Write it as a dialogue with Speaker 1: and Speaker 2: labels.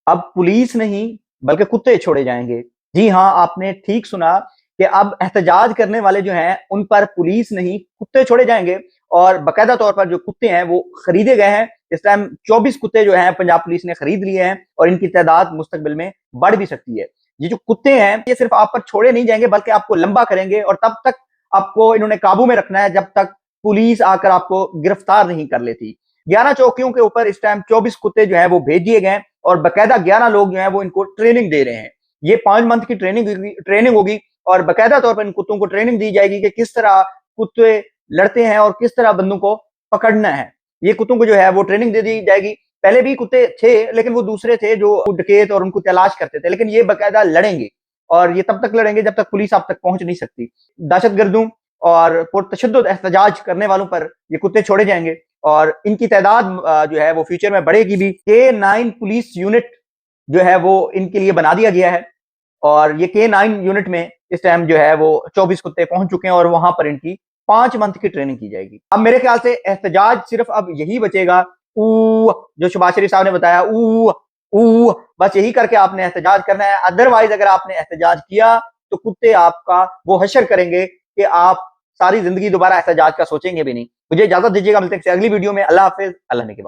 Speaker 1: अब पुलिस नहीं बल्कि कुत्ते छोड़े जाएंगे। जी हाँ, आपने ठीक सुना कि अब एहतजाज करने वाले जो हैं उन पर पुलिस नहीं कुत्ते छोड़े जाएंगे। और बाकायदा तौर पर जो कुत्ते हैं वो खरीदे गए हैं। इस टाइम 24 कुत्ते जो हैं पंजाब पुलिस ने खरीद लिए हैं और इनकी तादाद मुस्तकबिल में बढ़ भी सकती है। ये जो कुत्ते हैं ये सिर्फ आप पर छोड़े नहीं जाएंगे बल्कि आपको लंबा करेंगे और तब तक आपको इन्होंने काबू में रखना है जब तक पुलिस आकर आपको गिरफ्तार नहीं कर लेती। 11 चौकियों के ऊपर इस टाइम 24 कुत्ते जो है वो भेज दिए गए और बाकायदा 11 लोग जो है वो इनको ट्रेनिंग दे रहे हैं। ये 5 मंथ की ट्रेनिंग होगी और बाकायदा तौर पर इन कुत्तों को ट्रेनिंग दी जाएगी कि किस तरह कुत्ते लड़ते हैं और किस तरह बंदों को पकड़ना है। ये कुत्तों को जो है वो ट्रेनिंग दे दी जाएगी। पहले भी कुत्ते थे लेकिन वो दूसरे थे जो डकैत और उनको तलाश करते थे, लेकिन ये बाकायदा लड़ेंगे और ये तब तक लड़ेंगे जब तक पुलिस आप तक पहुंच नहीं सकती। दहशतगर्दों और पुरतशद्दुद एहतजाज करने वालों पर ये कुत्ते छोड़े जाएंगे और इनकी तादाद जो है वो फ्यूचर में बढ़ेगी भी। K9 पुलिस यूनिट जो है वो इनके लिए बना दिया गया है और ये K9 यूनिट में इस टाइम जो है वो 24 कुत्ते पहुंच चुके हैं और वहां पर इनकी 5 मंथ की ट्रेनिंग की जाएगी। अब मेरे ख्याल से एहतजाज सिर्फ अब यही बचेगा, ऊ जो शहबाज शरीफ साहब ने बताया, ऊ ऊ बस यही करके आपने एहतजाज करना है। अदरवाइज अगर आपने एहतजाज किया तो कुत्ते आपका वो हशर करेंगे कि आप सारी जिंदगी दोबारा एहतजाज का सोचेंगे भी नहीं। मुझे इजाजत दीजिएगा, मिलते हैं अगली वीडियो में। अल्लाह हाफिज, अल्लाह ने के बाद।